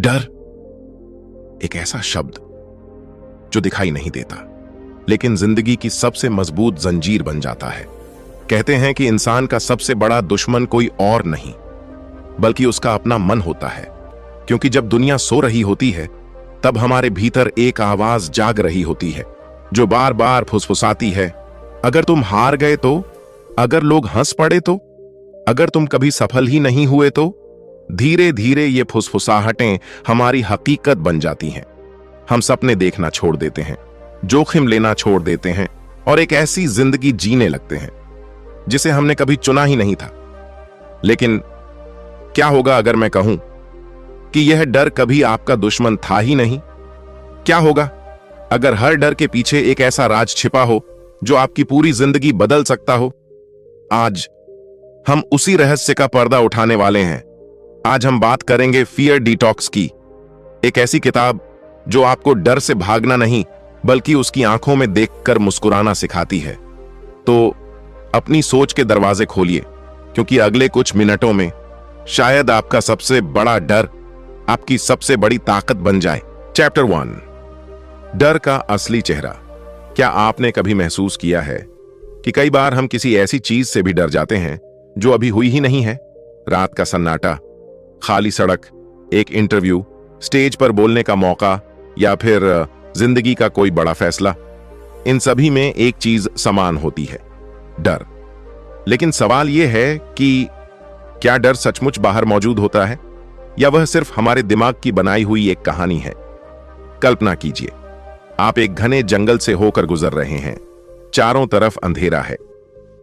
डर एक ऐसा शब्द जो दिखाई नहीं देता, लेकिन जिंदगी की सबसे मजबूत जंजीर बन जाता है। कहते हैं कि इंसान का सबसे बड़ा दुश्मन कोई और नहीं बल्कि उसका अपना मन होता है, क्योंकि जब दुनिया सो रही होती है तब हमारे भीतर एक आवाज जाग रही होती है जो बार बार फुसफुसाती है, अगर तुम हार गए तो, अगर लोग हंस पड़े तो, अगर तुम कभी सफल ही नहीं हुए तो। धीरे धीरे ये फुसफुसाहटें हमारी हकीकत बन जाती हैं। हम सपने देखना छोड़ देते हैं, जोखिम लेना छोड़ देते हैं और एक ऐसी जिंदगी जीने लगते हैं जिसे हमने कभी चुना ही नहीं था। लेकिन क्या होगा अगर मैं कहूं कि यह डर कभी आपका दुश्मन था ही नहीं? क्या होगा अगर हर डर के पीछे एक ऐसा राज छिपा हो जो आपकी पूरी जिंदगी बदल सकता हो? आज हम उसी रहस्य का पर्दा उठाने वाले हैं। आज हम बात करेंगे फियर डिटॉक्स की, एक ऐसी किताब जो आपको डर से भागना नहीं बल्कि उसकी आंखों में देखकर मुस्कुराना सिखाती है। तो अपनी सोच के दरवाजे खोलिए, क्योंकि अगले कुछ मिनटों में शायद आपका सबसे बड़ा डर आपकी सबसे बड़ी ताकत बन जाए। चैप्टर 1, डर का असली चेहरा। क्या आपने कभी महसूस किया है कि कई बार हम किसी ऐसी चीज से भी डर जाते हैं जो अभी हुई ही नहीं है? रात का सन्नाटा, खाली सड़क, एक इंटरव्यू, स्टेज पर बोलने का मौका या फिर जिंदगी का कोई बड़ा फैसला। इन सभी में एक चीज समान होती है, डर। लेकिन सवाल यह है कि क्या डर सचमुच बाहर मौजूद होता है या वह सिर्फ हमारे दिमाग की बनाई हुई एक कहानी है? कल्पना कीजिए, आप एक घने जंगल से होकर गुजर रहे हैं। चारों तरफ अंधेरा है।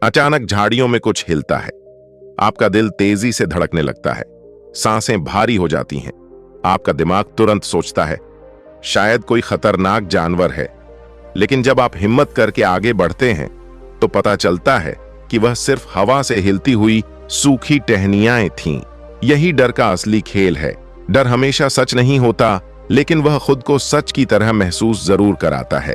अचानक झाड़ियों में कुछ हिलता है। आपका दिल तेजी से धड़कने लगता है, सांसें भारी हो जाती हैं। आपका दिमाग तुरंत सोचता है शायद कोई खतरनाक जानवर है। लेकिन जब आप हिम्मत करके आगे बढ़ते हैं तो पता चलता है कि वह सिर्फ हवा से हिलती हुई सूखी टहनियां थीं। यही डर का असली खेल है। डर हमेशा सच नहीं होता, लेकिन वह खुद को सच की तरह महसूस जरूर कराता है।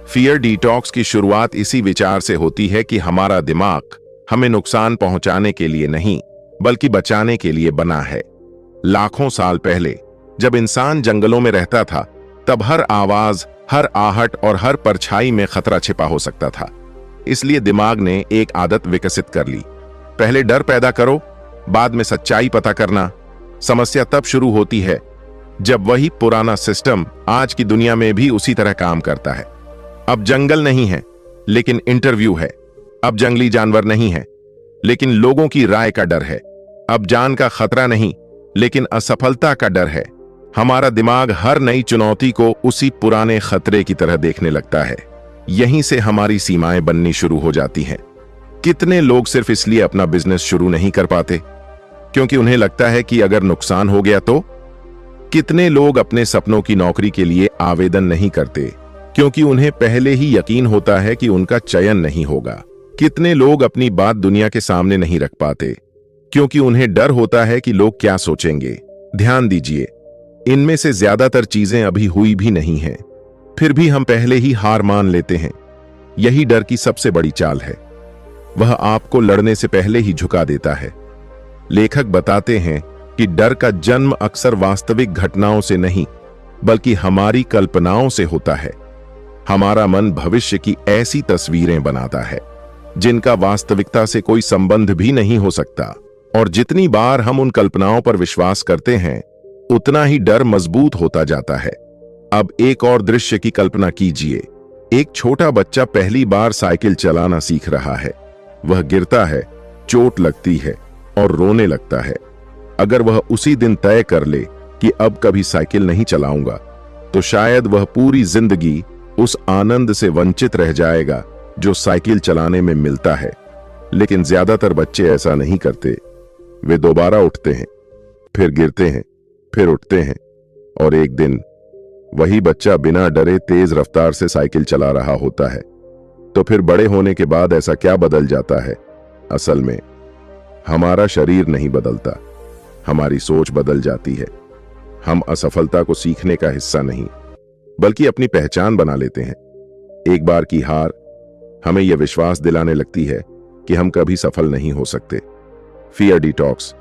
फियर डिटॉक्स की शुरुआत इसी विचार से होती है कि हमारा दिमाग हमें नुकसान पहुंचाने के लिए नहीं बल्कि बचाने के लिए बना है। लाखों साल पहले जब इंसान जंगलों में रहता था, तब हर आवाज, हर आहट और हर परछाई में खतरा छिपा हो सकता था। इसलिए दिमाग ने एक आदत विकसित कर ली, पहले डर पैदा करो, बाद में सच्चाई पता करना। समस्या तब शुरू होती है जब वही पुराना सिस्टम आज की दुनिया में भी उसी तरह काम करता है। अब जंगल नहीं है लेकिन इंटरव्यू है। अब जंगली जानवर नहीं है लेकिन लोगों की राय का डर है। अब जान का खतरा नहीं लेकिन असफलता का डर है। हमारा दिमाग हर नई चुनौती को उसी पुराने खतरे की तरह देखने लगता है। यहीं से हमारी सीमाएं बननी शुरू हो जाती हैं। कितने लोग सिर्फ इसलिए अपना बिजनेस शुरू नहीं कर पाते क्योंकि उन्हें लगता है कि अगर नुकसान हो गया तो? कितने लोग अपने सपनों की नौकरी के लिए आवेदन नहीं करते क्योंकि उन्हें पहले ही यकीन होता है कि उनका चयन नहीं होगा? कितने लोग अपनी बात दुनिया के सामने नहीं रख पाते क्योंकि उन्हें डर होता है कि लोग क्या सोचेंगे? ध्यान दीजिए, इनमें से ज्यादातर चीजें अभी हुई भी नहीं हैं, फिर भी हम पहले ही हार मान लेते हैं। यही डर की सबसे बड़ी चाल है। वह आपको लड़ने से पहले ही झुका देता है। लेखक बताते हैं कि डर का जन्म अक्सर वास्तविक घटनाओं से नहीं बल्कि हमारी कल्पनाओं से होता है। हमारा मन भविष्य की ऐसी तस्वीरें बनाता है जिनका वास्तविकता से कोई संबंध भी नहीं हो सकता, और जितनी बार हम उन कल्पनाओं पर विश्वास करते हैं उतना ही डर मजबूत होता जाता है। अब एक और दृश्य की कल्पना कीजिए। एक छोटा बच्चा पहली बार साइकिल चलाना सीख रहा है। वह गिरता है, चोट लगती है और रोने लगता है। अगर वह उसी दिन तय कर ले कि अब कभी साइकिल नहीं चलाऊंगा, तो शायद वह पूरी जिंदगी उस आनंद से वंचित रह जाएगा जो साइकिल चलाने में मिलता है। लेकिन ज्यादातर बच्चे ऐसा नहीं करते। वे दोबारा उठते हैं, फिर गिरते हैं, फिर उठते हैं, और एक दिन वही बच्चा बिना डरे तेज रफ्तार से साइकिल चला रहा होता है। तो फिर बड़े होने के बाद ऐसा क्या बदल जाता है? असल में हमारा शरीर नहीं बदलता, हमारी सोच बदल जाती है। हम असफलता को सीखने का हिस्सा नहीं बल्कि अपनी पहचान बना लेते हैं। एक बार की हार हमें यह विश्वास दिलाने लगती है कि हम कभी सफल नहीं हो सकते। फियर डिटॉक्स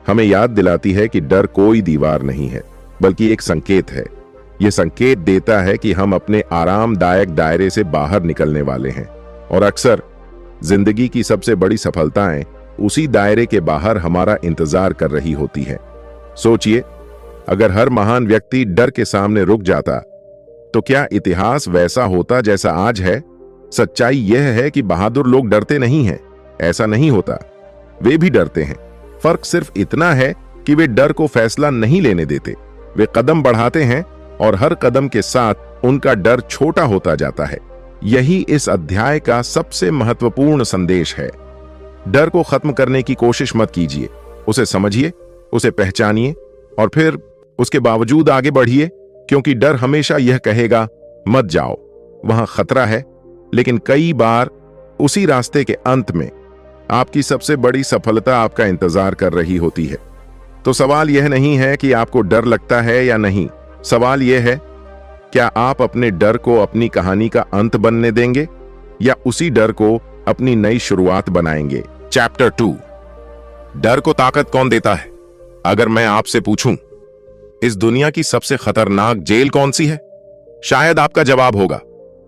हमें याद दिलाती है कि डर कोई दीवार नहीं है बल्कि एक संकेत है। यह संकेत देता है कि हम अपने आरामदायक दायरे से बाहर निकलने वाले हैं। और अक्सर जिंदगी की सबसे बड़ी सफलताएं उसी दायरे के बाहर हमारा इंतजार कर रही होती हैं। सोचिए, अगर हर महान व्यक्ति डर के सामने रुक जाता तो क्या इतिहास वैसा होता जैसा आज है? सच्चाई यह है कि बहादुर लोग डरते नहीं हैं, ऐसा नहीं होता। वे भी डरते हैं। फर्क सिर्फ इतना है कि वे डर को फैसला नहीं लेने देते। वे कदम बढ़ाते हैं और हर कदम के साथ उनका डर छोटा होता जाता है। यही इस अध्याय का सबसे महत्वपूर्ण संदेश है। डर को खत्म करने की कोशिश मत कीजिए। उसे समझिए, उसे पहचानिए और फिर उसके बावजूद आगे बढ़िए, क्योंकि डर हमेशा यह कहेगा मत जाओ, वहां खतरा है। लेकिन कई बार उसी रास्ते के अंत में आपकी सबसे बड़ी सफलता आपका इंतजार कर रही होती है। तो सवाल यह नहीं है कि आपको डर लगता है या नहीं, सवाल यह है क्या आप अपने डर को अपनी कहानी का अंत बनने देंगे या उसी डर को अपनी नई शुरुआत बनाएंगे। चैप्टर 2, डर को ताकत कौन देता है? अगर मैं आपसे पूछूं इस दुनिया की सबसे खतरनाक जेल कौन सी है, शायद आपका जवाब होगा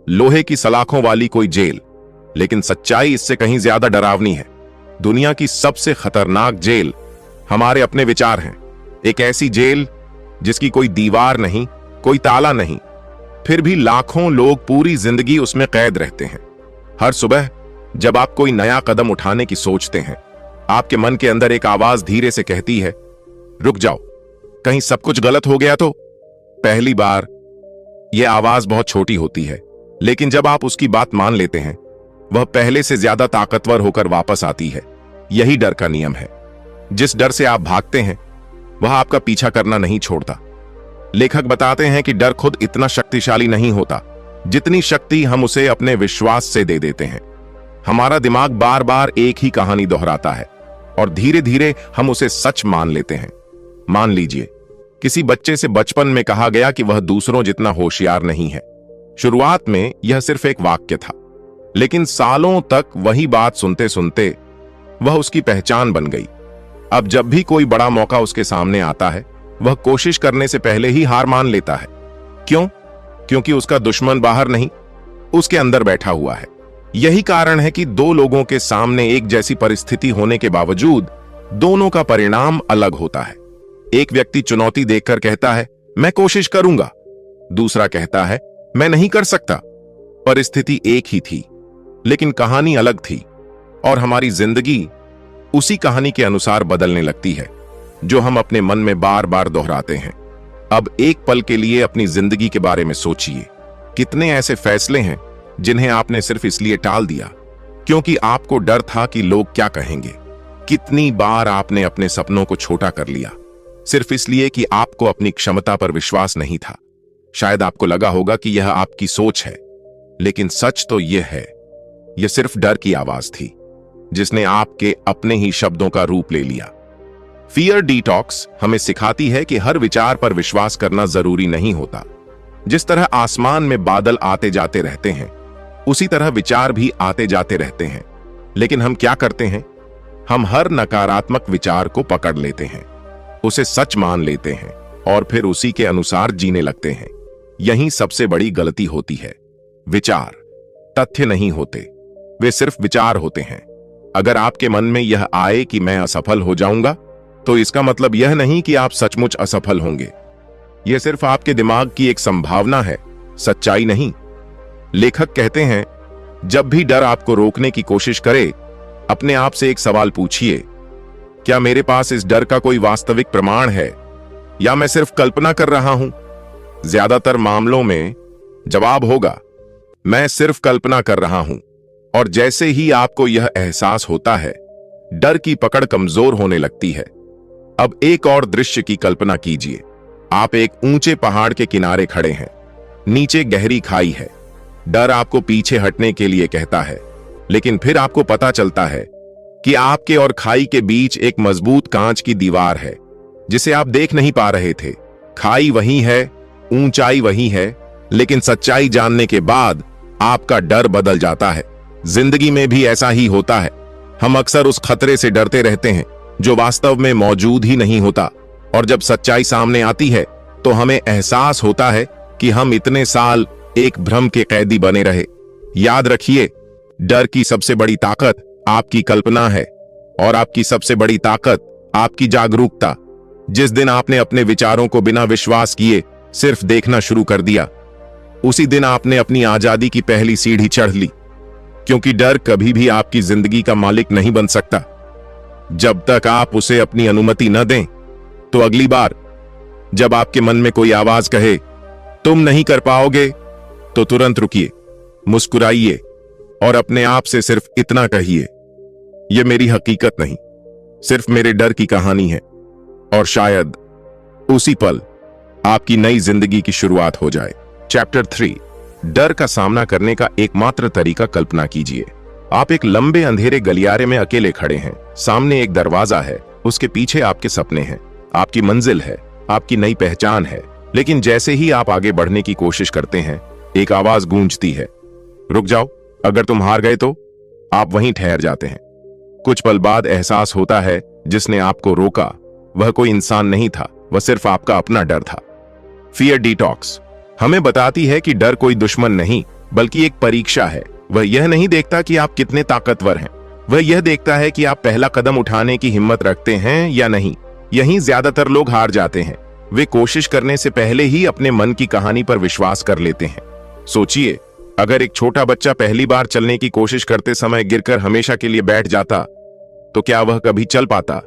लोहे की सलाखों वाली कोई जेल। लेकिन सच्चाई इससे कहीं ज्यादा डरावनी है। दुनिया की सबसे खतरनाक जेल हमारे अपने विचार हैं। एक ऐसी जेल जिसकी कोई दीवार नहीं, कोई ताला नहीं, फिर भी लाखों लोग पूरी जिंदगी उसमें कैद रहते हैं। हर सुबह जब आप कोई नया कदम उठाने की सोचते हैं, आपके मन के अंदर एक आवाज धीरे से कहती है रुक जाओ, कहीं सब कुछ गलत हो गया तो। पहली बार यह आवाज बहुत छोटी होती है, लेकिन जब आप उसकी बात मान लेते हैं, वह पहले से ज्यादा ताकतवर होकर वापस आती है। यही डर का नियम है। जिस डर से आप भागते हैं वह आपका पीछा करना नहीं छोड़ता। लेखक बताते हैं कि डर खुद इतना शक्तिशाली नहीं होता जितनी शक्ति हम उसे अपने विश्वास से दे देते हैं। हमारा दिमाग बार बार एक ही कहानी दोहराता है और धीरे धीरे हम उसे सच मान लेते हैं। मान लीजिए किसी बच्चे से बचपन में कहा गया कि वह दूसरों जितना होशियार नहीं है। शुरुआत में यह सिर्फ एक वाक्य था, लेकिन सालों तक वही बात सुनते सुनते वह उसकी पहचान बन गई। अब जब भी कोई बड़ा मौका उसके सामने आता है, वह कोशिश करने से पहले ही हार मान लेता है। क्यों? क्योंकि उसका दुश्मन बाहर नहीं, उसके अंदर बैठा हुआ है। यही कारण है कि दो लोगों के सामने एक जैसी परिस्थिति होने के बावजूद दोनों का परिणाम अलग होता है। एक व्यक्ति चुनौती देखकर कहता है मैं कोशिश करूंगा, दूसरा कहता है मैं नहीं कर सकता। परिस्थिति एक ही थी, लेकिन कहानी अलग थी और हमारी जिंदगी उसी कहानी के अनुसार बदलने लगती है जो हम अपने मन में बार बार दोहराते हैं। अब एक पल के लिए अपनी जिंदगी के बारे में सोचिए। कितने ऐसे फैसले हैं जिन्हें आपने सिर्फ इसलिए टाल दिया क्योंकि आपको डर था कि लोग क्या कहेंगे। कितनी बार आपने अपने सपनों को छोटा कर लिया सिर्फ इसलिए कि आपको अपनी क्षमता पर विश्वास नहीं था। शायद आपको लगा होगा कि यह आपकी सोच है, लेकिन सच तो यह है, यह सिर्फ डर की आवाज थी जिसने आपके अपने ही शब्दों का रूप ले लिया। फियर डिटॉक्स हमें सिखाती है कि हर विचार पर विश्वास करना जरूरी नहीं होता। जिस तरह आसमान में बादल आते जाते रहते हैं, उसी तरह विचार भी आते जाते रहते हैं। लेकिन हम क्या करते हैं? हम हर नकारात्मक विचार को पकड़ लेते हैं, उसे सच मान लेते हैं और फिर उसी के अनुसार जीने लगते हैं। यही सबसे बड़ी गलती होती है। विचार तथ्य नहीं होते, वे सिर्फ विचार होते हैं। अगर आपके मन में यह आए कि मैं असफल हो जाऊंगा, तो इसका मतलब यह नहीं कि आप सचमुच असफल होंगे। यह सिर्फ आपके दिमाग की एक संभावना है, सच्चाई नहीं। लेखक कहते हैं जब भी डर आपको रोकने की कोशिश करे, अपने आप से एक सवाल पूछिए, क्या मेरे पास इस डर का कोई वास्तविक प्रमाण है या मैं सिर्फ कल्पना कर रहा हूं? ज्यादातर मामलों में जवाब होगा मैं सिर्फ कल्पना कर रहा हूं। और जैसे ही आपको यह एहसास होता है, डर की पकड़ कमजोर होने लगती है। अब एक और दृश्य की कल्पना कीजिए। आप एक ऊंचे पहाड़ के किनारे खड़े हैं, नीचे गहरी खाई है। डर आपको पीछे हटने के लिए कहता है, लेकिन फिर आपको पता चलता है कि आपके और खाई के बीच एक मजबूत कांच की दीवार है जिसे आप देख नहीं पा रहे थे। खाई वही है, ऊंचाई वही है, लेकिन सच्चाई जानने के बाद आपका डर बदल जाता है। जिंदगी में भी ऐसा ही होता है। हम अक्सर उस खतरे से डरते रहते हैं जो वास्तव में मौजूद ही नहीं होता, और जब सच्चाई सामने आती है तो हमें एहसास होता है कि हम इतने साल एक भ्रम के कैदी बने रहे। याद रखिए, डर की सबसे बड़ी ताकत आपकी कल्पना है और आपकी सबसे बड़ी ताकत आपकी जागरूकता। जिस दिन आपने अपने विचारों को बिना विश्वास किए सिर्फ देखना शुरू कर दिया, उसी दिन आपने अपनी आजादी की पहली सीढ़ी चढ़ ली। क्योंकि डर कभी भी आपकी जिंदगी का मालिक नहीं बन सकता जब तक आप उसे अपनी अनुमति न दें। तो अगली बार जब आपके मन में कोई आवाज कहे तुम नहीं कर पाओगे, तो तुरंत रुकिए, मुस्कुराइए और अपने आप से सिर्फ इतना कहिए, यह मेरी हकीकत नहीं, सिर्फ मेरे डर की कहानी है। और शायद उसी पल आपकी नई जिंदगी की शुरुआत हो जाए। चैप्टर 3, डर का सामना करने का एकमात्र तरीका। कल्पना कीजिए, आप एक लंबे अंधेरे गलियारे में अकेले खड़े हैं। सामने एक दरवाजा है, उसके पीछे आपके सपने हैं, आपकी मंजिल है, आपकी नई पहचान है। लेकिन जैसे ही आप आगे बढ़ने की कोशिश करते हैं, एक आवाज गूंजती है, रुक जाओ, अगर तुम हार गए तो। आप वहीं ठहर जाते हैं। कुछ पल बाद एहसास होता है जिसने आपको रोका वह कोई इंसान नहीं था, वह सिर्फ आपका अपना डर था। फियर डिटॉक्स हमें बताती है कि डर कोई दुश्मन नहीं बल्कि एक परीक्षा है। वह यह नहीं देखता कि आप कितने ताकतवर हैं, वह यह देखता है कि आप पहला कदम उठाने की हिम्मत रखते हैं या नहीं। यहीं ज्यादातर लोग हार जाते हैं, वे कोशिश करने से पहले ही अपने मन की कहानी पर विश्वास कर लेते हैं। सोचिए, अगर एक छोटा बच्चा पहली बार चलने की कोशिश करते समय गिरकर हमेशा के लिए बैठ जाता, तो क्या वह कभी चल पाता?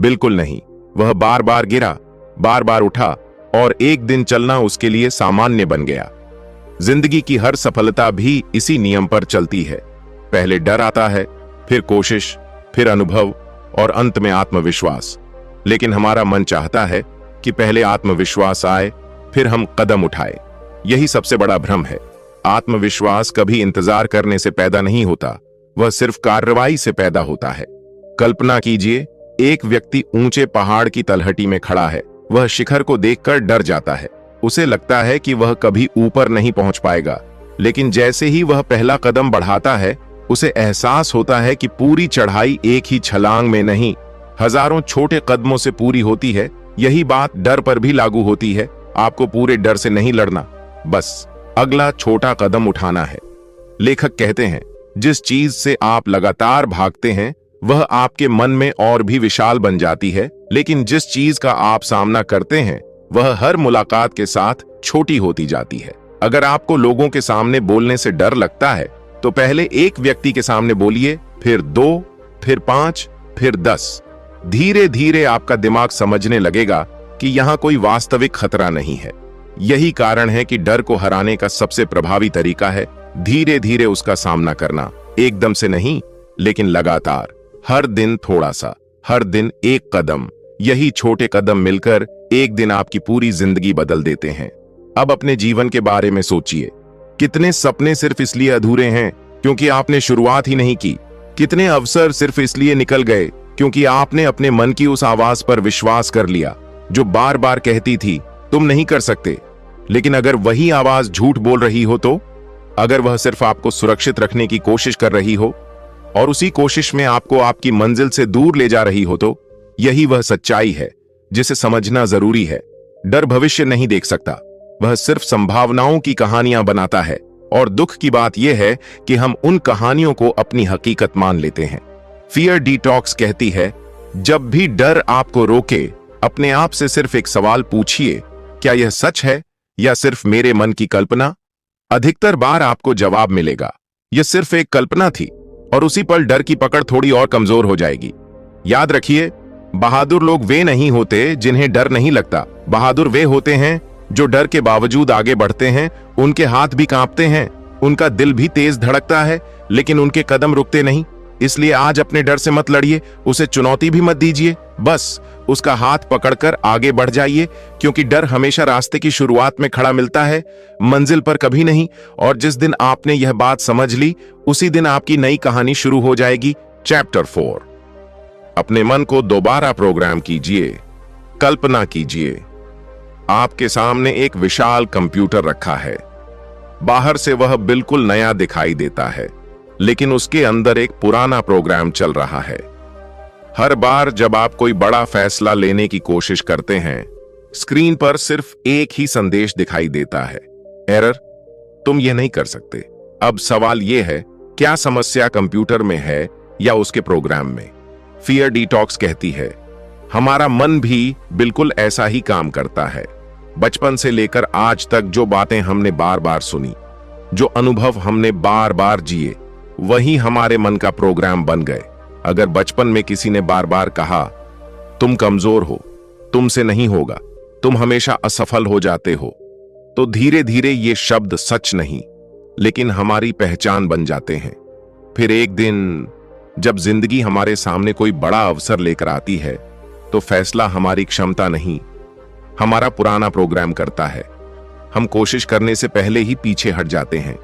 बिल्कुल नहीं। वह बार बार गिरा, बार बार उठा और एक दिन चलना उसके लिए सामान्य बन गया। जिंदगी की हर सफलता भी इसी नियम पर चलती है। पहले डर आता है, फिर कोशिश, फिर अनुभव और अंत में आत्मविश्वास। लेकिन हमारा मन चाहता है कि पहले आत्मविश्वास आए, फिर हम कदम उठाए। यही सबसे बड़ा भ्रम है। आत्मविश्वास कभी इंतजार करने से पैदा नहीं होता, वह सिर्फ कार्रवाई से पैदा होता है। कल्पना कीजिए, एक व्यक्ति ऊंचे पहाड़ की तलहटी में खड़ा है। वह शिखर को देखकर डर जाता है, उसे लगता है कि वह कभी ऊपर नहीं पहुंच पाएगा। लेकिन जैसे ही वह पहला कदम बढ़ाता है, उसे एहसास होता है कि पूरी चढ़ाई एक ही छलांग में नहीं, हजारों छोटे कदमों से पूरी होती है। यही बात डर पर भी लागू होती है। आपको पूरे डर से नहीं लड़ना, बस अगला छोटा कदम उठाना है। लेखक कहते हैं, जिस चीज से आप लगातार भागते हैं वह आपके मन में और भी विशाल बन जाती है, लेकिन जिस चीज का आप सामना करते हैं वह हर मुलाकात के साथ छोटी होती जाती है। अगर आपको लोगों के सामने बोलने से डर लगता है, तो पहले एक व्यक्ति के सामने बोलिए, फिर 2, फिर 5, फिर 10। धीरे धीरे आपका दिमाग समझने लगेगा कि यहां कोई वास्तविक खतरा नहीं है। यही कारण है कि डर को हराने का सबसे प्रभावी तरीका है धीरे धीरे उसका सामना करना। एकदम से नहीं, लेकिन लगातार, हर दिन थोड़ा सा, हर दिन एक कदम। यही छोटे कदम मिलकर एक दिन आपकी पूरी जिंदगी बदल देते हैं। अब अपने जीवन के बारे में सोचिए, कितने सपने सिर्फ इसलिए अधूरे हैं क्योंकि आपने शुरुआत ही नहीं की? कितने अवसर सिर्फ इसलिए निकल गए क्योंकि आपने अपने मन की उस आवाज पर विश्वास कर लिया जो बार बार कहती थी तुम नहीं कर सकते। लेकिन अगर वही आवाज झूठ बोल रही हो तो? अगर वह सिर्फ आपको सुरक्षित रखने की कोशिश कर रही हो और उसी कोशिश में आपको आपकी मंजिल से दूर ले जा रही हो, तो यही वह सच्चाई है जिसे समझना जरूरी है। डर भविष्य नहीं देख सकता, वह सिर्फ संभावनाओं की कहानियां बनाता है। और दुख की बात यह है कि हम उन कहानियों को अपनी हकीकत मान लेते हैं। फियर डिटॉक्स कहती है, जब भी डर आपको रोके, अपने आप से सिर्फ एक सवाल पूछिए, क्या यह सच है या सिर्फ मेरे मन की कल्पना? अधिकतर बार आपको जवाब मिलेगा, यह सिर्फ एक कल्पना थी। और उसी पल डर की पकड़ थोड़ी और कमजोर हो जाएगी। याद रखिए, बहादुर लोग वे नहीं होते जिन्हें डर नहीं लगता। बहादुर वे होते हैं जो डर के बावजूद आगे बढ़ते हैं। उनके हाथ भी कांपते हैं, उनका दिल भी तेज धड़कता है, लेकिन उनके कदम रुकते नहीं। इसलिए आज अपने डर से मत लड़िए, उसे चुनौती भी मत दीजिए, बस उसका हाथ पकड़कर आगे बढ़ जाइए। क्योंकि डर हमेशा रास्ते की शुरुआत में खड़ा मिलता है, मंजिल पर कभी नहीं। और जिस दिन आपने यह बात समझ ली, उसी दिन आपकी नई कहानी शुरू हो जाएगी। चैप्टर 4, अपने मन को दोबारा प्रोग्राम कीजिए। कल्पना कीजिए, आपके सामने एक विशाल कंप्यूटर रखा है। बाहर से वह बिल्कुल नया दिखाई देता है, लेकिन उसके अंदर एक पुराना प्रोग्राम चल रहा है। हर बार जब आप कोई बड़ा फैसला लेने की कोशिश करते हैं, स्क्रीन पर सिर्फ एक ही संदेश दिखाई देता है, एरर, तुम यह नहीं कर सकते। अब सवाल यह है, क्या समस्या कंप्यूटर में है या उसके प्रोग्राम में? फियर डिटॉक्स कहती है, हमारा मन भी बिल्कुल ऐसा ही काम करता है। बचपन से लेकर आज तक जो बातें हमने बार बार सुनी, जो अनुभव हमने बार बार जिए, वही हमारे मन का प्रोग्राम बन गए। अगर बचपन में किसी ने बार बार कहा, तुम कमजोर हो, तुमसे नहीं होगा, तुम हमेशा असफल हो जाते हो, तो धीरे धीरे ये शब्द सच नहीं लेकिन हमारी पहचान बन जाते हैं। फिर एक दिन जब जिंदगी हमारे सामने कोई बड़ा अवसर लेकर आती है, तो फैसला हमारी क्षमता नहीं, हमारा पुराना प्रोग्राम करता है। हम कोशिश करने से पहले ही पीछे हट जाते हैं।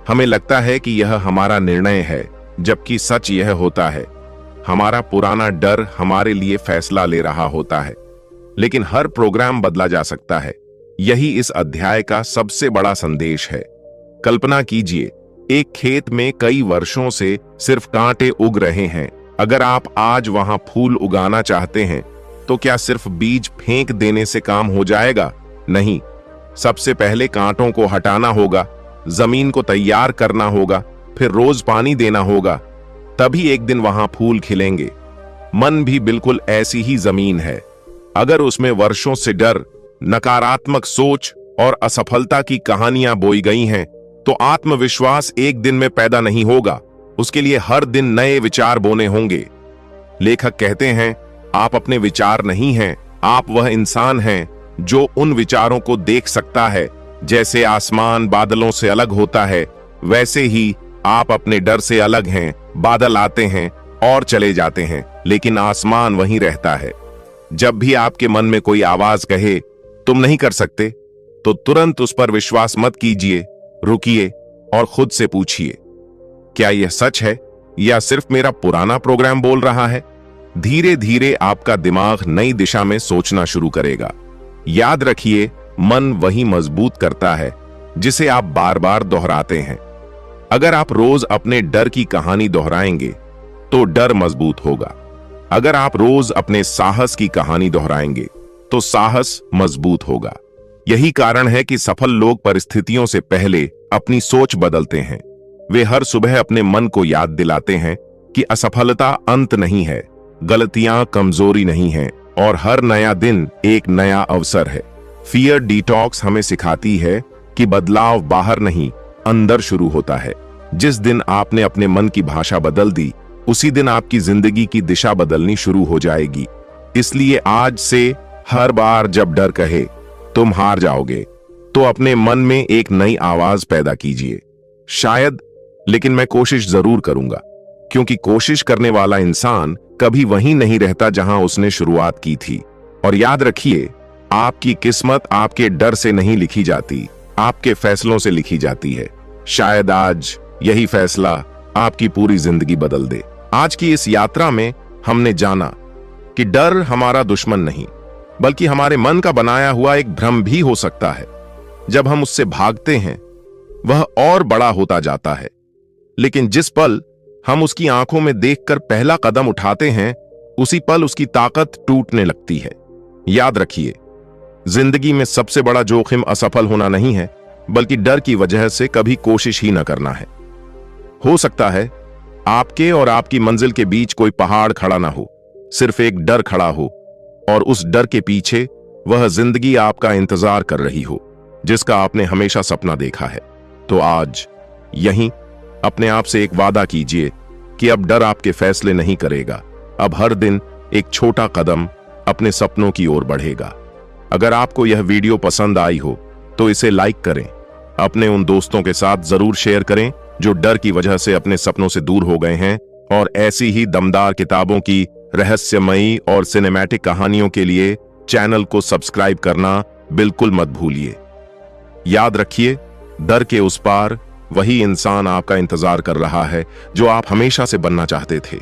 हमें लगता है कि यह हमारा निर्णय है, जबकि सच यह होता है, हमारा पुराना डर हमारे लिए फैसला ले रहा होता है। लेकिन हर प्रोग्राम बदला जा सकता है। यही इस अध्याय का सबसे बड़ा संदेश है। कल्पना कीजिए, एक खेत में कई वर्षों से सिर्फ कांटे उग रहे हैं। अगर आप आज वहां फूल उगाना चाहते हैं, तो क्या सिर्फ बीज फेंक देने से काम हो जाएगा? नहीं, सबसे पहले कांटों को हटाना होगा, जमीन को तैयार करना होगा, फिर रोज पानी देना होगा, तभी एक दिन वहां फूल खिलेंगे। मन भी बिल्कुल ऐसी ही जमीन है। अगर उसमें वर्षों से डर, नकारात्मक सोच और असफलता की कहानियां बोई गई हैं, तो आत्मविश्वास एक दिन में पैदा नहीं होगा। उसके लिए हर दिन नए विचार बोने होंगे। लेखक कहते हैं, आप अपने विचार नहीं हैं, आप वह इंसान हैं जो उन विचारों को देख सकता है। जैसे आसमान बादलों से अलग होता है, वैसे ही आप अपने डर से अलग हैं। बादल आते हैं और चले जाते हैं, लेकिन आसमान वहीं रहता है। जब भी आपके मन में कोई आवाज कहे, तुम नहीं कर सकते, तो तुरंत उस पर विश्वास मत कीजिए, रुकिए और खुद से पूछिए, क्या यह सच है या सिर्फ मेरा पुराना प्रोग्राम बोल रहा है? धीरे धीरे आपका दिमाग नई दिशा में सोचना शुरू करेगा। याद रखिए, मन वही मजबूत करता है जिसे आप बार बार दोहराते हैं। अगर आप रोज अपने डर की कहानी दोहराएंगे, तो डर मजबूत होगा। अगर आप रोज अपने साहस की कहानी दोहराएंगे, तो साहस मजबूत होगा। यही कारण है कि सफल लोग परिस्थितियों से पहले अपनी सोच बदलते हैं। वे हर सुबह अपने मन को याद दिलाते हैं कि असफलता अंत नहीं है, गलतियां कमजोरी नहीं है, और हर नया दिन एक नया अवसर है। फियर डिटॉक्स हमें सिखाती है कि बदलाव बाहर नहीं, अंदर शुरू होता है। जिस दिन आपने अपने मन की भाषा बदल दी, उसी दिन आपकी जिंदगी की दिशा बदलनी शुरू हो जाएगी। इसलिए आज से हर बार जब डर कहे तुम हार जाओगे, तो अपने मन में एक नई आवाज पैदा कीजिए, शायद, लेकिन मैं कोशिश जरूर करूंगा। क्योंकि कोशिश करने वाला इंसान कभी वहीं नहीं रहता जहां उसने शुरुआत की थी। और याद रखिए, आपकी किस्मत आपके डर से नहीं लिखी जाती, आपके फैसलों से लिखी जाती है। शायद आज यही फैसला आपकी पूरी जिंदगी बदल दे। आज की इस यात्रा में हमने जाना कि डर हमारा दुश्मन नहीं, बल्कि हमारे मन का बनाया हुआ एक भ्रम भी हो सकता है। जब हम उससे भागते हैं, वह और बड़ा होता जाता है, लेकिन जिस पल हम उसकी आंखों में देखकर पहला कदम उठाते हैं, उसी पल उसकी ताकत टूटने लगती है। याद रखिए, जिंदगी में सबसे बड़ा जोखिम असफल होना नहीं है, बल्कि डर की वजह से कभी कोशिश ही न करना है। हो सकता है आपके और आपकी मंजिल के बीच कोई पहाड़ खड़ा ना हो, सिर्फ एक डर खड़ा हो, और उस डर के पीछे वह जिंदगी आपका इंतजार कर रही हो, जिसका आपने हमेशा सपना देखा है। तो आज यहीं अपने आप से एक वादा कीजिए कि अब डर आपके फैसले नहीं करेगा। अब हर दिन एक छोटा कदम अपने सपनों की ओर बढ़ेगा। अगर आपको यह वीडियो पसंद आई हो, तो इसे लाइक करें, अपने उन दोस्तों के साथ जरूर शेयर करें जो डर की वजह से अपने सपनों से दूर हो गए हैं। और ऐसी ही दमदार किताबों की रहस्यमयी और सिनेमैटिक कहानियों के लिए चैनल को सब्सक्राइब करना बिल्कुल मत भूलिए। याद रखिए, डर के उस पार वही इंसान आपका इंतजार कर रहा है जो आप हमेशा से बनना चाहते थे।